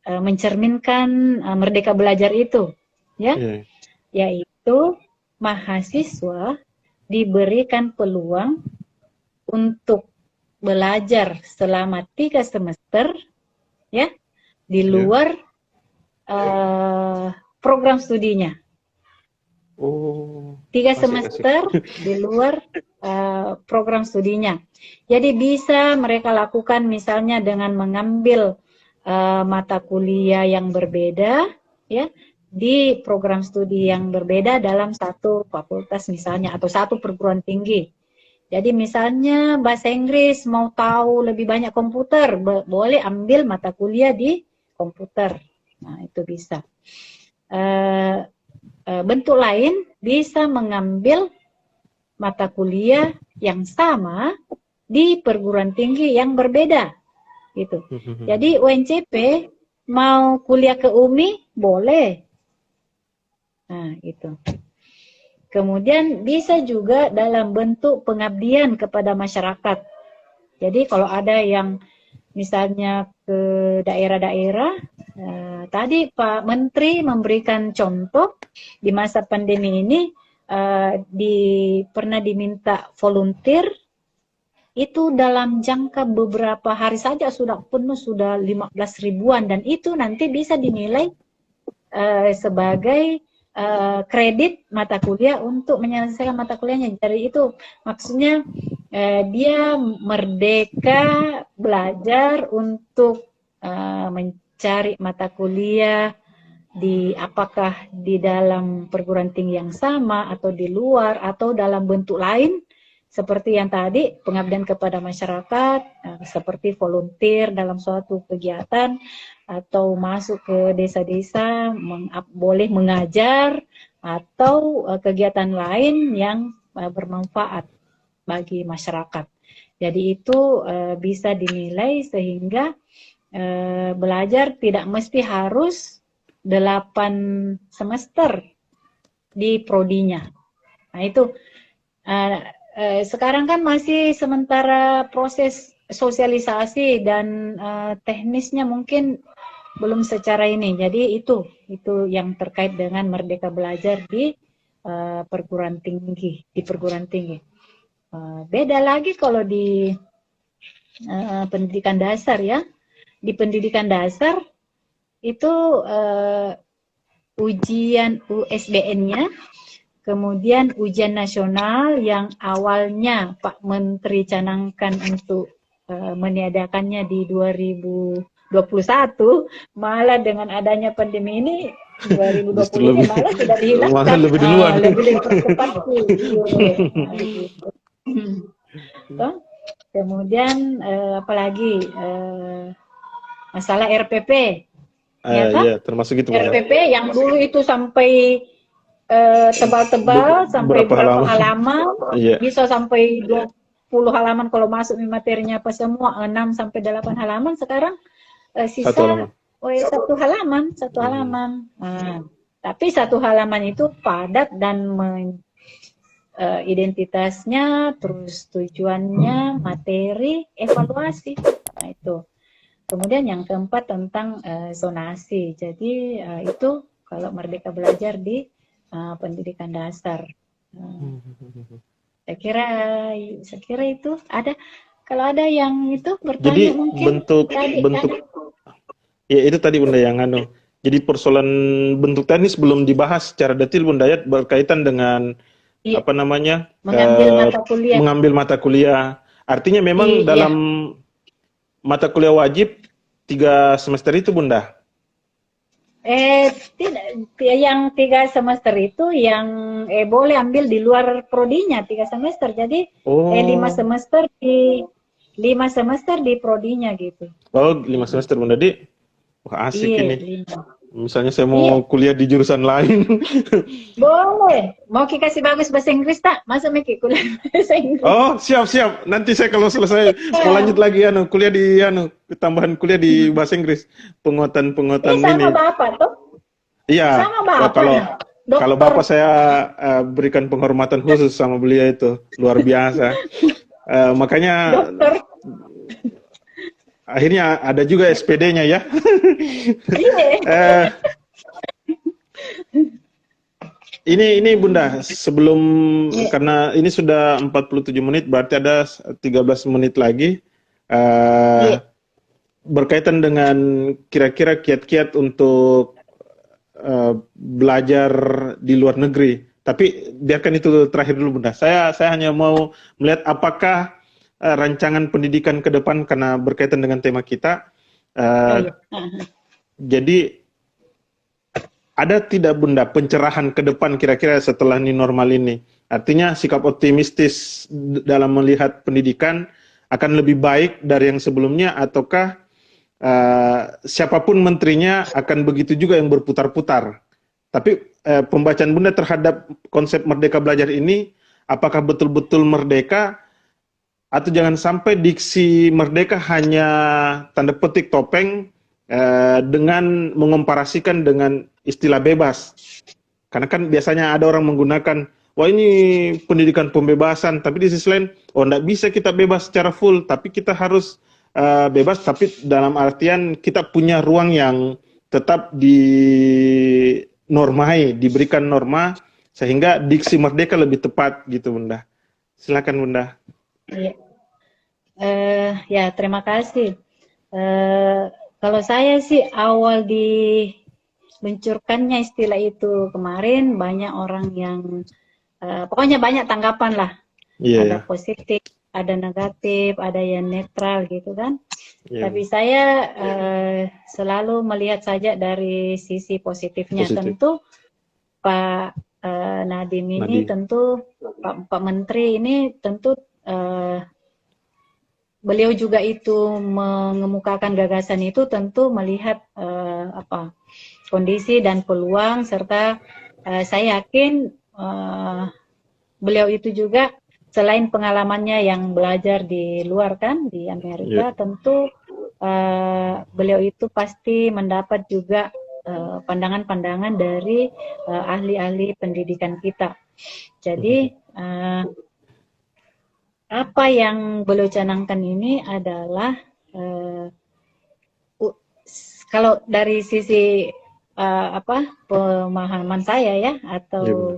S2: mencerminkan merdeka belajar itu, ya, yaitu mahasiswa diberikan peluang untuk belajar selama 3 semester, ya, di luar program studinya. 3 semester di luar program studinya. Jadi bisa mereka lakukan misalnya dengan mengambil mata kuliah yang berbeda, ya, di program studi yang berbeda dalam satu fakultas misalnya, atau satu perguruan tinggi. Jadi misalnya bahasa Inggris, mau tahu lebih banyak komputer, boleh ambil mata kuliah di komputer. Nah, itu bisa. Bentuk lain bisa mengambil mata kuliah yang sama di perguruan tinggi yang berbeda, gitu. Jadi UNCP mau kuliah ke UMI boleh. Nah, itu. Kemudian bisa juga dalam bentuk pengabdian kepada masyarakat. Jadi kalau ada yang misalnya ke daerah-daerah, tadi Pak Menteri memberikan contoh di masa pandemi ini, pernah diminta volunteer, itu dalam jangka beberapa hari saja sudah penuh, sudah 15 ribuan, dan itu nanti bisa dinilai sebagai kredit mata kuliah untuk menyelesaikan mata kuliahnya. Jadi itu maksudnya dia merdeka belajar untuk mencari mata kuliah apakah di dalam perguruan tinggi yang sama atau di luar atau dalam bentuk lain, seperti yang tadi pengabdian kepada masyarakat, seperti volunteer dalam suatu kegiatan, atau masuk ke desa-desa, boleh mengajar, atau kegiatan lain yang bermanfaat bagi masyarakat. Jadi itu bisa dinilai sehingga belajar tidak mesti harus 8 semester di prodinya. Nah itu sekarang kan masih sementara proses sosialisasi dan teknisnya mungkin belum secara ini. Jadi itu yang terkait dengan merdeka belajar di perguruan tinggi, Beda lagi kalau di pendidikan dasar ya. Di pendidikan dasar itu ujian USBN-nya, kemudian ujian nasional yang awalnya Pak Menteri canangkan untuk meniadakannya di 2021, malah dengan adanya pandemi ini 2020
S1: Justru
S2: ini
S1: lebih
S2: malah sudah
S1: malah
S2: dihilangkan,
S1: lebih duluan.
S2: lebih dipercepat sih. Gitu. Toh, kemudian apalagi masalah RPP, ya toh?
S1: Ya, termasuk itu Bunda.
S2: RPP yang dulu itu sampai tebal-tebal, sampai
S1: Berapa
S2: berapa
S1: halaman?
S2: halaman,
S1: Iya,
S2: bisa sampai 20 halaman kalau masuk materinya apa semua, 6 sampai 8 halaman. Sekarang
S1: satu
S2: sisa
S1: halaman.
S2: satu halaman, satu
S1: Hmm.
S2: halaman. Tapi satu halaman itu padat dan identitasnya, terus tujuannya, materi, evaluasi. Nah, itu. Kemudian yang keempat tentang zonasi. Jadi itu kalau Merdeka Belajar di pendidikan dasar. Saya kira itu ada. Kalau ada yang itu bertanya
S1: Jadi
S2: mungkin
S1: bentuk
S2: tadi
S1: bentuk
S2: ada.
S1: ya itu tadi Bunda yang anu. Jadi persoalan bentuk teknis belum dibahas secara detail Bunda ya, berkaitan dengan
S2: Iya,
S1: apa namanya
S2: mengambil mata kuliah.
S1: mengambil mata kuliah. Artinya memang
S2: Iya,
S1: dalam mata kuliah wajib 3 semester itu Bunda.
S2: tidak, yang 3 semester itu yang boleh ambil di luar prodinya 3 semester. Jadi
S1: Oh,
S2: 5 semester di prodinya gitu.
S1: 5 semester Bunda. Wah asik
S2: Iya,
S1: ini.
S2: 5.
S1: Misalnya saya
S2: Iya,
S1: mau kuliah di jurusan lain.
S2: boleh. Mau Ki kasih bagus bahasa Inggris tak? Masa Miki kuliah bahasa Inggris?
S1: Oh, siap siap. Nanti saya kalau selesai mau lanjut lagi kuliah di tambahan kuliah di bahasa Inggris. Penguatan
S2: Sama
S1: ini.
S2: Bapak tuh.
S1: Iya,
S2: Sama
S1: wah,
S2: Bapak.
S1: kalau Bapak
S2: Dokter.
S1: saya berikan penghormatan khusus sama beliau itu luar biasa. Makanya
S2: Dokter.
S1: akhirnya ada juga SPD-nya ya.
S2: Iya.
S1: Eh, ini Bunda, sebelum karena ini sudah 47 menit, berarti ada 13 menit lagi.
S2: Iya.
S1: Berkaitan dengan kira-kira kiat-kiat untuk belajar di luar negeri. Tapi biarkan itu terakhir dulu Bunda. Saya hanya mau melihat apakah rancangan pendidikan ke depan karena berkaitan dengan tema kita.
S2: Oh
S1: Uh,
S2: iya.
S1: jadi ada tidak Bunda pencerahan ke depan kira-kira setelah new normal ini? Artinya sikap optimistis dalam melihat pendidikan akan lebih baik dari yang sebelumnya, ataukah siapapun menterinya akan begitu juga yang berputar-putar? Tapi pembacaan Bunda terhadap konsep Merdeka Belajar ini, apakah betul-betul merdeka, atau jangan sampai diksi merdeka hanya tanda petik topeng dengan menkomparasikan dengan istilah bebas. Karena kan biasanya ada orang menggunakan, wah ini pendidikan pembebasan, tapi di sisi lain, oh enggak bisa kita bebas secara full, tapi kita harus bebas, tapi dalam artian kita punya ruang yang tetap dinormai, diberikan norma, sehingga diksi merdeka lebih tepat gitu Bunda. Silakan Bunda.
S2: Iya. Ya, terima kasih. Kalau saya sih awal diluncurkannya istilah itu kemarin, banyak orang yang pokoknya banyak tanggapan lah.
S1: Iya ya.
S2: Ada positif, ada negatif, ada yang netral gitu kan.
S1: Iya,
S2: Tapi saya selalu melihat saja dari sisi positifnya.
S1: positif.
S2: Tentu Pak Nadiem ini tentu Pak Menteri ini tentu beliau juga itu mengemukakan gagasan itu tentu melihat kondisi dan peluang, serta saya yakin beliau itu juga selain pengalamannya yang belajar di luar kan di Amerika, tentu beliau itu pasti mendapat juga pandangan-pandangan dari ahli-ahli pendidikan kita. Jadi apa yang beliau canangkan ini adalah kalau dari sisi pemahaman saya ya, atau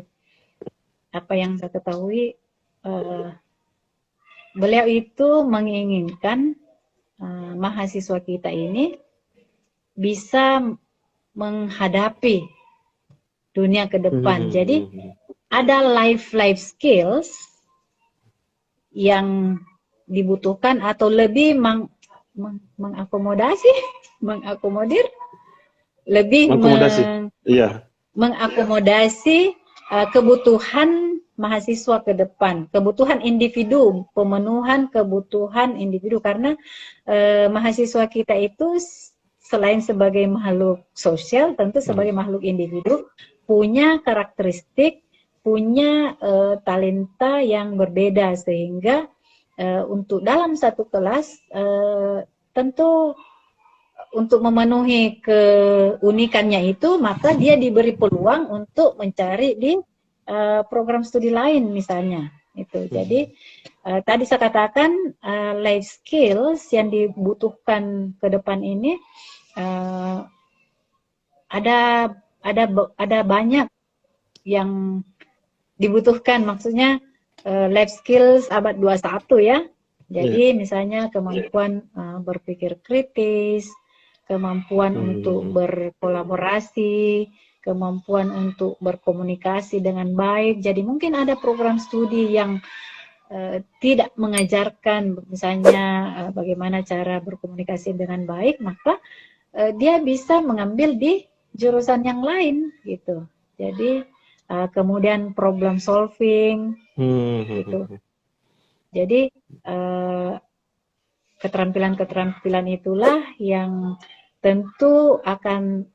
S2: apa yang saya ketahui, beliau itu menginginkan mahasiswa kita ini bisa menghadapi dunia ke depan. Jadi ada life skills yang dibutuhkan atau lebih mengakomodasi, mengakomodir, lebih
S1: Mengakomodasi. Iya.
S2: mengakomodasi kebutuhan mahasiswa ke depan, kebutuhan individu, pemenuhan kebutuhan individu, karena mahasiswa kita itu selain sebagai makhluk sosial, tentu sebagai makhluk individu punya karakteristik, punya talenta yang berbeda, sehingga untuk dalam satu kelas tentu untuk memenuhi keunikannya itu, maka dia diberi peluang untuk mencari di program studi lain misalnya. Itu. Jadi tadi saya katakan life skills yang dibutuhkan ke depan ini ada banyak yang dibutuhkan, maksudnya life skills abad 21 ya. Jadi misalnya kemampuan berpikir kritis, kemampuan untuk berkolaborasi, kemampuan untuk berkomunikasi dengan baik. Jadi mungkin ada program studi yang tidak mengajarkan misalnya bagaimana cara berkomunikasi dengan baik, maka dia bisa mengambil di jurusan yang lain gitu. Jadi kemudian problem solving gitu. Jadi keterampilan-keterampilan itulah yang tentu akan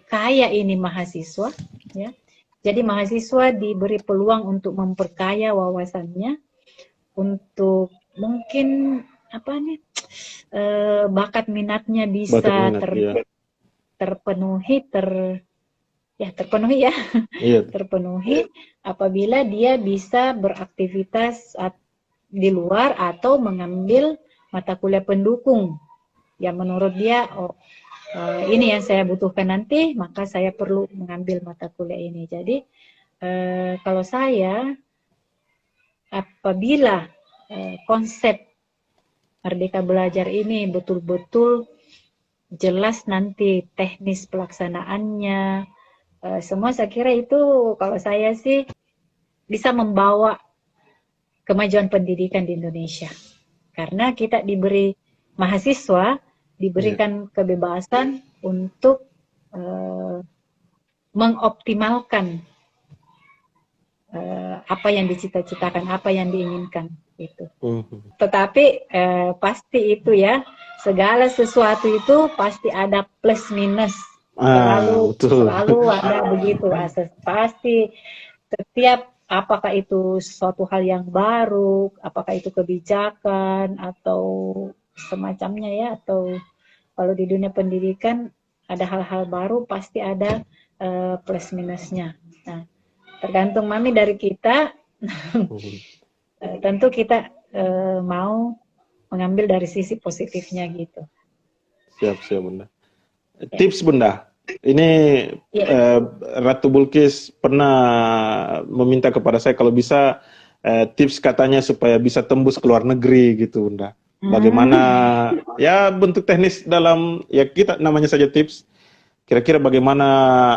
S2: kaya ini mahasiswa, ya. Jadi mahasiswa diberi peluang untuk memperkaya wawasannya, untuk mungkin bakat minatnya bisa terpenuhi terpenuhi apabila dia bisa beraktivitas di luar atau mengambil mata kuliah pendukung yang menurut dia ini yang saya butuhkan nanti, maka saya perlu mengambil mata kuliah ini. Jadi kalau saya, apabila konsep Merdeka Belajar ini betul-betul jelas nanti teknis pelaksanaannya, semua saya kira itu kalau saya sih bisa membawa kemajuan pendidikan di Indonesia. Karena kita diberi mahasiswa, diberikan kebebasan untuk mengoptimalkan apa yang dicita-citakan, apa yang diinginkan itu. Tetapi pasti itu ya, segala sesuatu itu pasti ada plus minus. Selalu ada begitu. Pasti setiap, apakah itu suatu hal yang baru, apakah itu kebijakan atau semacamnya ya, atau kalau di dunia pendidikan ada hal-hal baru pasti ada plus minusnya. Nah, tergantung Mami dari kita. Tentu kita mau mengambil dari sisi positifnya gitu.
S1: Siap Bunda. Tips Bunda, ini Ratu Bulkis pernah meminta kepada saya kalau bisa tips katanya supaya bisa tembus ke luar negeri gitu Bunda. Bagaimana ya bentuk teknis dalam ya kita namanya saja tips. Kira-kira bagaimana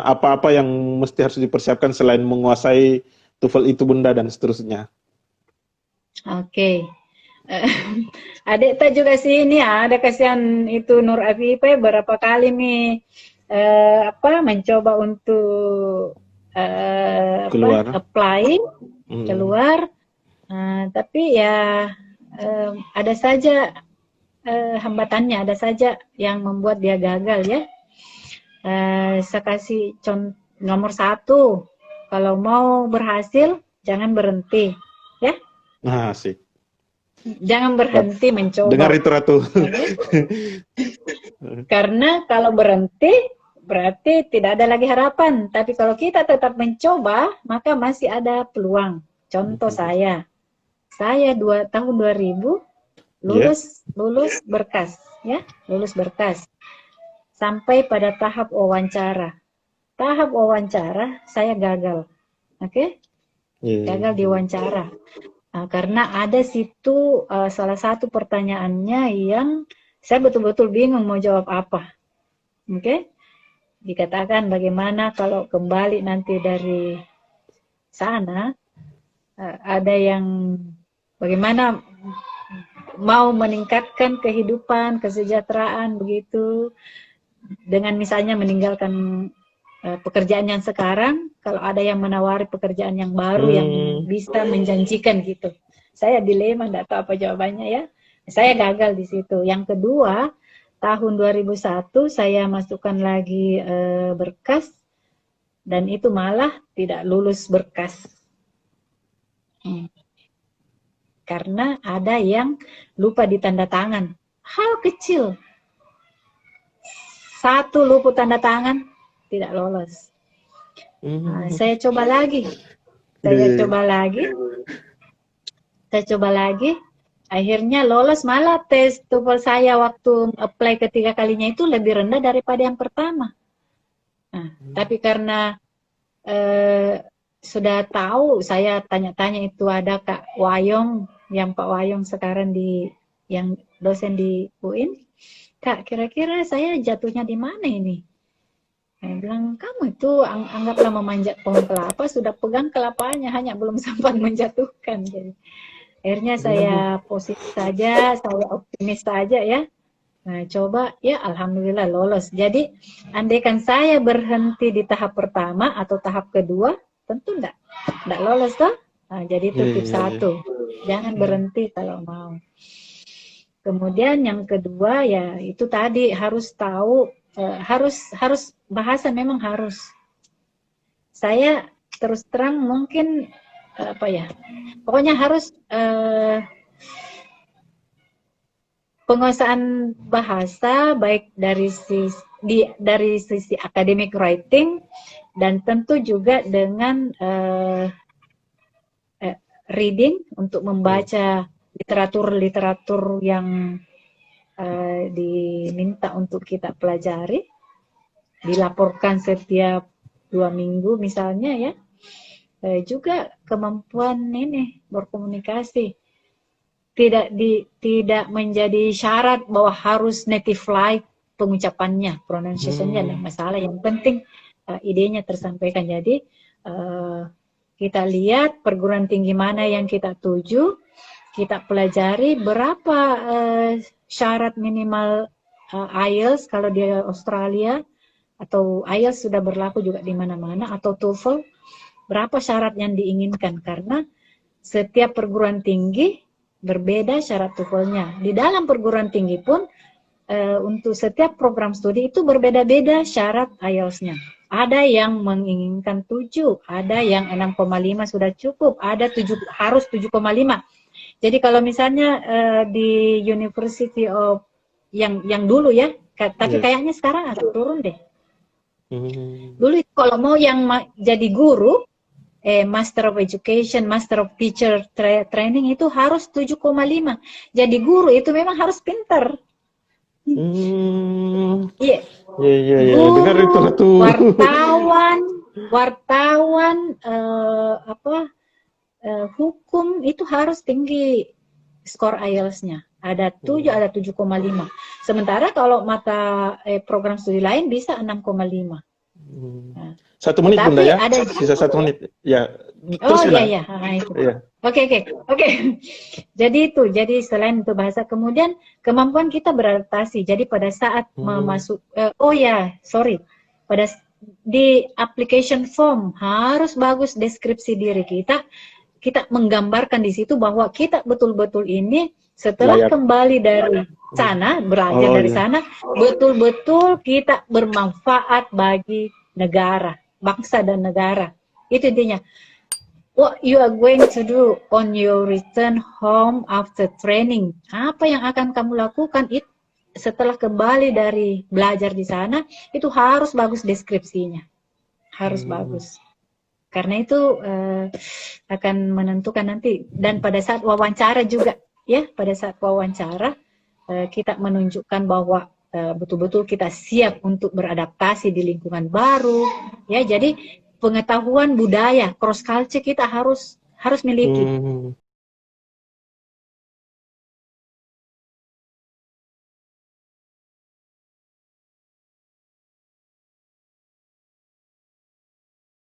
S1: apa-apa yang mesti harus dipersiapkan selain menguasai TOEFL itu Bunda dan seterusnya.
S2: Oke. Adik tak juga sih ini ada kasihan itu Nur Afifah berapa kali nih mencoba untuk apply keluar, tapi ya ada saja hambatannya, ada saja yang membuat dia gagal ya. Saya kasih contoh nomor 1, kalau mau berhasil jangan berhenti ya.
S1: Nah, sih.
S2: Jangan berhenti mencoba.
S1: Dengar itu Ratu.
S2: Karena kalau berhenti berarti tidak ada lagi harapan. Tapi kalau kita tetap mencoba, maka masih ada peluang. Contoh saya tahun 2000 lulus berkas, ya, lulus berkas. Sampai pada tahap wawancara. Tahap wawancara saya gagal, oke? Gagal diwawancara. Karena ada situ salah satu pertanyaannya yang saya betul-betul bingung mau jawab apa. Oke? Dikatakan bagaimana kalau kembali nanti dari sana, ada yang bagaimana mau meningkatkan kehidupan, kesejahteraan begitu, dengan misalnya meninggalkan pekerjaan yang sekarang, kalau ada yang menawari pekerjaan yang baru yang bisa menjanjikan gitu. Saya dilema, enggak tahu apa jawabannya ya. Saya gagal di situ. Yang kedua, tahun 2001 saya masukkan lagi berkas, dan itu malah tidak lulus berkas. Karena ada yang lupa ditanda tangan. Hal kecil. Satu luput tanda tangan, tidak lolos. Saya coba lagi. Saya coba lagi. Akhirnya lolos, malah tes TOEFL saya waktu apply ketiga kalinya itu lebih rendah daripada yang pertama. Tapi karena sudah tahu, saya tanya-tanya itu ada Kak Wayong, yang Pak Wayong sekarang yang dosen di UIN. Kak, kira-kira saya jatuhnya di mana ini? Saya bilang, kamu itu anggaplah memanjat pohon kelapa, sudah pegang kelapanya, hanya belum sempat menjatuhkan. Jadi, akhirnya saya positif saja, saya optimis saja ya. Nah, coba ya, alhamdulillah lolos. Jadi, andaikan saya berhenti di tahap pertama atau tahap kedua, tentu enggak lolos toh. Nah, jadi itu tips satu. Jangan berhenti kalau mau. Kemudian yang kedua ya itu tadi, harus tahu, harus bahasa, memang harus. Saya terus terang mungkin pokoknya harus penguasaan bahasa, baik dari sisi academic writing, dan tentu juga dengan reading, untuk membaca literatur yang diminta untuk kita pelajari, dilaporkan setiap 2 minggu misalnya ya. Juga kemampuan ini berkomunikasi, tidak menjadi syarat bahwa harus native like pengucapannya, pronunciation-nya tidak masalah, yang penting idenya tersampaikan. Jadi kita lihat perguruan tinggi mana yang kita tuju, kita pelajari berapa syarat minimal IELTS kalau di Australia, atau IELTS sudah berlaku juga di mana-mana, atau TOEFL, berapa syarat yang diinginkan, karena setiap perguruan tinggi berbeda syarat TOEFL-nya. Di dalam perguruan tinggi pun untuk setiap program studi itu berbeda-beda syarat IELTS-nya. Ada yang menginginkan 7, ada yang 6,5 sudah cukup, ada harus 7,5. Jadi kalau misalnya di University of yang dulu ya, tapi kayaknya sekarang agak turun deh. Dulu kalau mau yang jadi guru, Master of Education, Master of Teacher Training itu harus 7,5. Jadi guru itu memang harus pintar. Iya.
S1: Dengar itu.
S2: Wartawan, hukum itu harus tinggi skor IELTS-nya. Ada 7, ada 7,5. Sementara kalau mata program studi lain bisa 6,5.
S1: 1 menit Bunda ya? Sisa 1 menit. Ya.
S2: Terus iya. Oke. Jadi selain itu bahasa, kemudian kemampuan kita beradaptasi. Jadi pada saat pada di application form harus bagus deskripsi diri kita. Kita menggambarkan di situ bahwa kita betul-betul ini setelah kembali dari sana, belajar dari sana, betul-betul kita bermanfaat bagi negara, bangsa dan negara. Itu intinya. What you are going to do on your return home after training. Apa yang akan kamu lakukan setelah kembali dari belajar di sana, itu harus bagus deskripsinya. Harus bagus. Karena itu akan menentukan nanti. Dan pada saat wawancara juga, ya, pada saat wawancara kita menunjukkan bahwa betul-betul kita siap untuk beradaptasi di lingkungan baru, ya. Jadi pengetahuan budaya, cross culture kita harus miliki.